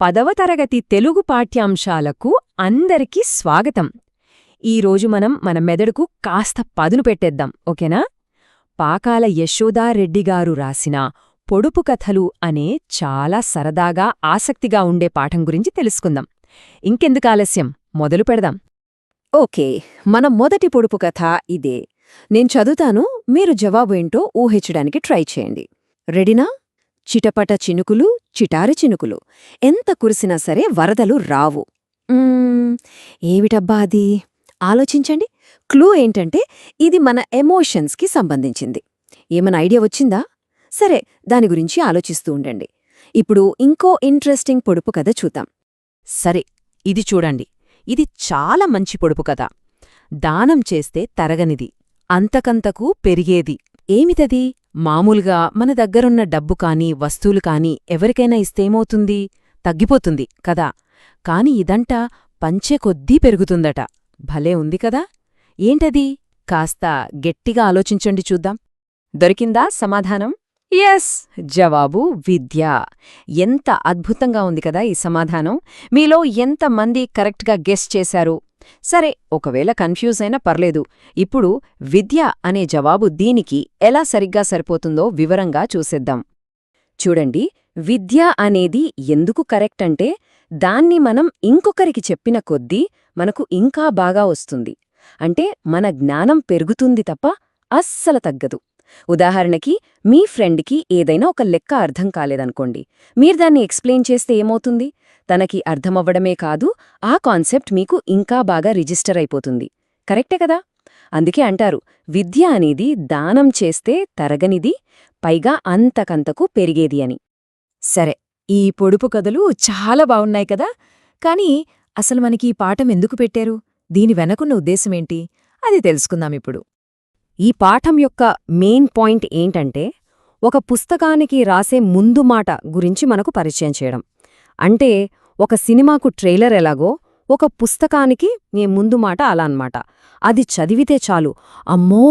10వ తరగతి తెలుగు పాఠ్యాంశాలకు అందరికీ స్వాగతం. ఈరోజు మన మెదడుకు కాస్త పదును పెట్టేద్దాం, ఓకేనా? పాకాల యశోదారెడ్డిగారు రాసిన పొడుపు కథలు అనే చాలా సరదాగా ఆసక్తిగా ఉండే పాఠం గురించి తెలుసుకుందాం. ఇంకెందుకాలస్యం, మొదలు పెడదాం. ఓకే, మన మొదటి పొడుపు కథ ఇదే. నేను చదువుతాను, మీరు జవాబు ఏంటో ఊహించడానికి ట్రై చేయండి. రెడీనా? చిటపట చినుకులు, చిటారి చినుకులు, ఎంత కురిసినా సరే వరదలు రావు. ఏమిటబ్బా అది? ఆలోచించండి. క్లూ ఏంటంటే ఇది మన ఎమోషన్స్కి సంబంధించింది. ఏమైనా ఐడియా వచ్చిందా? సరే, దాని గురించి ఆలోచిస్తూ ఉండండి. ఇప్పుడు ఇంకో ఇంట్రెస్టింగ్ పొడుపు కథ చూద్దాం. సరే, ఇది చూడండి. ఇది చాలా మంచి పొడుపు కథ. దానం చేస్తే తరగనిది, అంతకంతకు పెరిగేది. ఏమిటది? మామూలుగా మన దగ్గరున్న డబ్బు కానీ వస్తువులు కానీ ఎవరికైనా ఇస్తేమవుతుంది? తగ్గిపోతుంది కదా. కాని ఇదంటా పంచే కొద్దీ పెరుగుతుందట. భలే ఉంది కదా. ఏంటది? కాస్త గట్టిగా ఆలోచించండి చూద్దాం. దొరికిందా సమాధానం? ఎస్, జవాబు విద్య. ఎంత అద్భుతంగా ఉంది కదా ఈ సమాధానం. మీలో ఎంతమంది కరెక్ట్గా గెస్ చేశారు? సరే, ఒకవేళ కన్ఫ్యూజ్ అయినా పర్లేదు. ఇప్పుడు విద్య అనే జవాబు దీనికి ఎలా సరిగ్గా సరిపోతుందో వివరంగా చూసేద్దాం. చూడండి, విద్య అనేది ఎందుకు కరెక్ట్ అంటే దాన్ని మనం ఇంకొకరికి చెప్పిన కొద్దీ మనకు ఇంకా బాగా వస్తుంది. అంటే మన జ్ఞానం పెరుగుతుంది తప్ప అస్సలు తగ్గదు. ఉదాహరణకి, మీ ఫ్రెండ్కి ఏదైనా ఒక లెక్క అర్థం కాలేదనుకోండి. మీరు దాన్ని ఎక్స్ప్లెయిన్ చేస్తే ఏమవుతుంది? తనకి అర్థమవ్వడమే కాదు, ఆ కాన్సెప్ట్ మీకు ఇంకా బాగా రిజిస్టర్ అయిపోతుంది. కరెక్టే కదా. అందుకే అంటారు, విద్య అనేది దానం చేస్తే తరగనిది, పైగా అంతకంతకు పెరిగేది అని. సరే, ఈ పొడుపు కథలు చాలా బావున్నాయి కదా. కానీ అసలు మనకి ఈ పాఠం ఎందుకు పెట్టారు? దీని వెనకున్న ఉద్దేశమేంటి? అది తెలుసుకుందామిప్పుడు. ఈ పాఠం యొక్క మెయిన్ పాయింట్ ఏంటంటే, ఒక పుస్తకానికి రాసే ముందు మాట గురించి మనకు పరిచయం చేయడం. అంటే ఒక సినిమాకు ట్రైలర్ ఎలాగో, ఒక పుస్తకానికి ముందు మాట అలా అన్నమాట. అది చదివితే చాలు, అమ్మో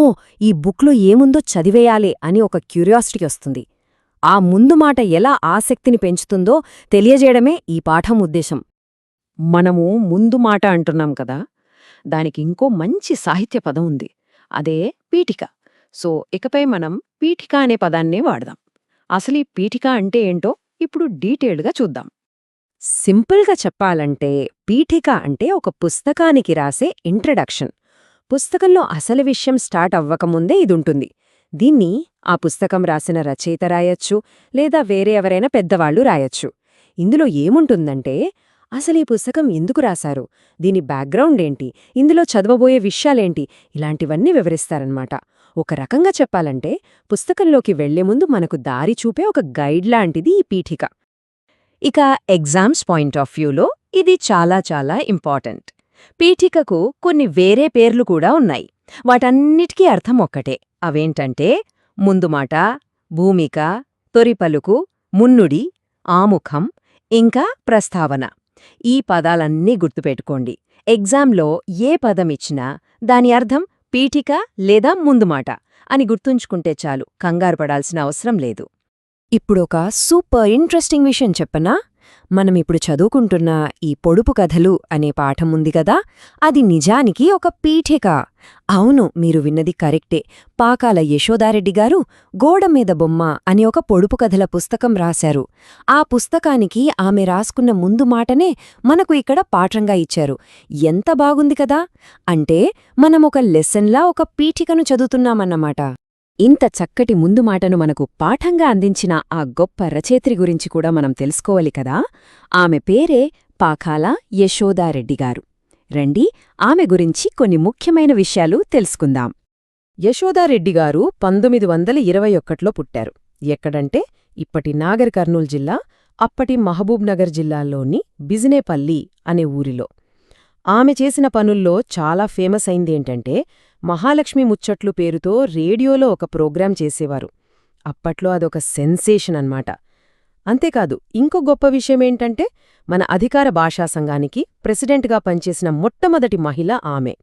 ఈ బుక్లో ఏముందో చదివేయాలి అని ఒక క్యూరియాసిటీ వస్తుంది. ఆ ముందు మాట ఎలా ఆసక్తిని పెంచుతుందో తెలియజేయడమే ఈ పాఠం ఉద్దేశం. మనము ముందు మాట అంటున్నాం కదా, దానికి ఇంకో మంచి సాహిత్య పదం ఉంది. అదే పీఠిక. సో ఇకపై మనం పీఠిక అనే పదాన్నే వాడదాం. అసలు ఈ పీఠిక అంటే ఏంటో ఇప్పుడు డీటెయిల్డ్గా చూద్దాం. సింపుల్గా చెప్పాలంటే పీఠిక అంటే ఒక పుస్తకానికి రాసే ఇంట్రడక్షన్. పుస్తకంలో అసలు విషయం స్టార్ట్ అవ్వకముందే ఇదుంటుంది. దీన్ని ఆ పుస్తకం రాసిన రచయిత రాయొచ్చు, లేదా వేరే ఎవరైనా పెద్దవాళ్లు రాయొచ్చు. ఇందులో ఏముంటుందంటే, అసలు ఈ పుస్తకం ఎందుకు రాశారు, దీని బ్యాక్గ్రౌండ్ ఏంటి, ఇందులో చదవబోయే విషయాలేంటి, ఇలాంటివన్నీ వివరిస్తారన్నమాట. ఒక రకంగా చెప్పాలంటే పుస్తకంలోకి వెళ్లే ముందు మనకు దారి చూపే ఒక గైడ్ లాంటిది ఈ పీఠిక. ఇక ఎగ్జామ్స్ పాయింట్ ఆఫ్ వ్యూలో ఇది చాలా చాలా ఇంపార్టెంట్. పీఠికకు కొన్ని వేరే పేర్లు కూడా ఉన్నాయి. వాటన్నిటికీ అర్థం ఒక్కటే. అవేంటంటే ముందుమాట, భూమిక, తొరిపలుకు, మున్నుడి, ఆముఖం, ఇంకా ప్రస్తావన. ఈ పదాలన్నీ గుర్తుపెట్టుకోండి. ఎగ్జామ్లో ఏ పదమిచ్చినా దాని అర్థం పీఠిక లేదా ముందుమాట అని గుర్తుంచుకుంటే చాలు, కంగారు పడాల్సిన అవసరం లేదు. ఇప్పుడొక సూపర్ ఇంట్రెస్టింగ్ విషయం చెప్పనా? మనమిప్పుడు చదువుకుంటున్న ఈ పొడుపు కథలు అనే పాఠం ఉంది గదా, అది నిజానికి ఒక పీఠిక. అవును, మీరు విన్నది కరెక్టే. పాకాల యశోదారెడ్డిగారు గోడమీద బొమ్మ అని ఒక పొడుపు కథల పుస్తకం రాశారు. ఆ పుస్తకానికి ఆమె రాసుకున్న ముందు మాటనే మనకు ఇక్కడ పాఠంగా ఇచ్చారు. ఎంత బాగుంది కదా. అంటే మనమొక లెసన్లా ఒక పీఠికను చదువుతున్నామన్నమాట. ఇంత చక్కటి ముందు మాటను మనకు పాఠంగా అందించిన ఆ గొప్ప రచయిత్రి గురించి కూడా మనం తెలుసుకోవాలి కదా. ఆమె పేరే పాకాల యశోదారెడ్డిగారు. రండి, ఆమె గురించి కొన్ని ముఖ్యమైన విషయాలు తెలుసుకుందాం. యశోదారెడ్డిగారు 1921లో పుట్టారు. ఎక్కడంటే ఇప్పటి నాగర్ కర్నూల్ జిల్లా, అప్పటి మహబూబ్ నగర్ జిల్లాల్లోని బిజినేపల్లి అనే ఊరిలో. ఆమె చేసిన పనుల్లో చాలా ఫేమస్ అయిందేంటంటే, మహాలక్ష్మి ముచ్చట్లు పేరుతో రేడియోలో ఒక ప్రోగ్రాం చేసేవారు. అప్పట్లో అదొక సెన్సేషన్ అన్నమాట. అంతేకాదు, ఇంకో గొప్ప విషయమేంటంటే, మన అధికార భాషా సంఘానికి ప్రెసిడెంట్గా పనిచేసిన మొట్టమొదటి మహిళ ఆమె.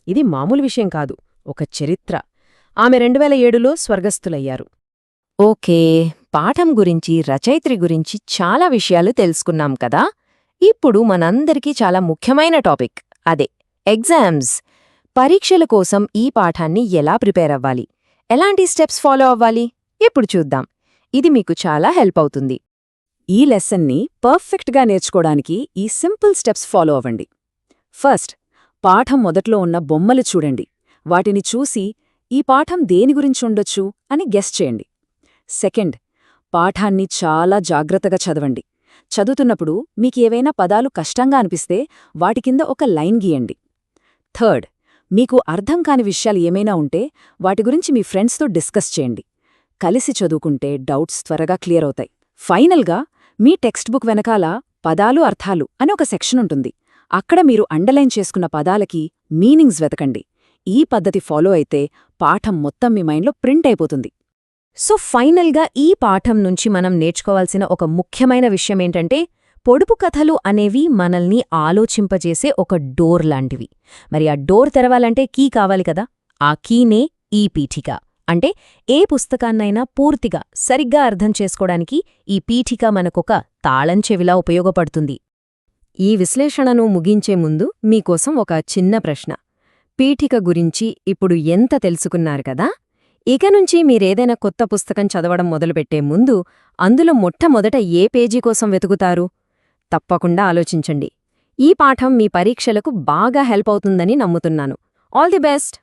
ఇది మామూలు విషయం కాదు, ఒక చరిత్ర. ఆమె 2007లో స్వర్గస్థులయ్యారు. ఓకే, పాఠం గురించి రచయిత్రి గురించి చాలా విషయాలు తెలుసుకున్నాం కదా. ఇప్పుడు మనందరికీ చాలా ముఖ్యమైన టాపిక్ అదే ఎగ్జామ్స్. పరీక్షల కోసం ఈ పాఠాన్ని ఎలా ప్రిపేర్ అవ్వాలి, ఎలాంటి స్టెప్స్ ఫాలో అవ్వాలి ఇప్పుడు చూద్దాం. ఇది మీకు చాలా హెల్ప్ అవుతుంది. ఈ లెసన్ని పర్ఫెక్ట్గా నేర్చుకోవడానికి ఈ సింపుల్ స్టెప్స్ ఫాలో అవ్వండి. ఫస్ట్, పాఠం మొదట్లో ఉన్న బొమ్మలు చూడండి. వాటిని చూసి ఈ పాఠం దేని గురించి ఉండొచ్చు అని గెస్ చేయండి. సెకండ్, పాఠాన్ని చాలా జాగ్రత్తగా చదవండి. చదువుతున్నప్పుడు మీకేవైనా పదాలు కష్టంగా అనిపిస్తే వాటి కింద ఒక లైన్ గీయండి. థర్డ్, మీకు అర్థం కాని విషయాలు ఏమైనా ఉంటే వాటి గురించి మీ ఫ్రెండ్స్తో డిస్కస్ చేయండి. కలిసి చదువుకుంటే డౌట్స్ త్వరగా క్లియర్ అవుతాయి. ఫైనల్గా, మీ టెక్స్ట్ బుక్ వెనకాల పదాలు అర్థాలు అని ఒక సెక్షన్ ఉంటుంది. అక్కడ మీరు అండర్లైన్ చేసుకున్న పదాలకి మీనింగ్స్ వెతకండి. ఈ పద్ధతి ఫాలో అయితే పాఠం మొత్తం మీ మైండ్లో ప్రింట్ అయిపోతుంది. సో ఫైనల్గా ఈ పాఠం నుంచి మనం నేర్చుకోవాల్సిన ఒక ముఖ్యమైన విషయమేంటంటే, పొడుపు కథలు అనేవి మనల్ని ఆలోచింపజేసే ఒక డోర్ లాంటివి. మరి ఆ డోర్ తెరవాలంటే కీ కావాలి కదా. ఆ కీనే ఈ పీఠిక. అంటే ఏ పుస్తకాన్నైనా పూర్తిగా సరిగ్గా అర్థం చేసుకోవడానికి ఈ పీఠిక మనకొక తాళం చెవిలా ఉపయోగపడుతుంది. ఈ విశ్లేషణను ముగించే ముందు మీకోసం ఒక చిన్న ప్రశ్న. పీఠిక గురించి ఇప్పుడు ఎంత తెలుసుకున్నారు కదా. ఇక నుంచి మీరేదైనా కొత్త పుస్తకం చదవడం మొదలుపెట్టే ముందు అందులో మొట్టమొదట ఏ పేజీ కోసం వెతుకుతారు? తప్పకుండా ఆలోచించండి. ఈ పాఠం మీ పరీక్షలకు బాగా హెల్ప్ అవుతుందని నమ్ముతున్నాను. All the best.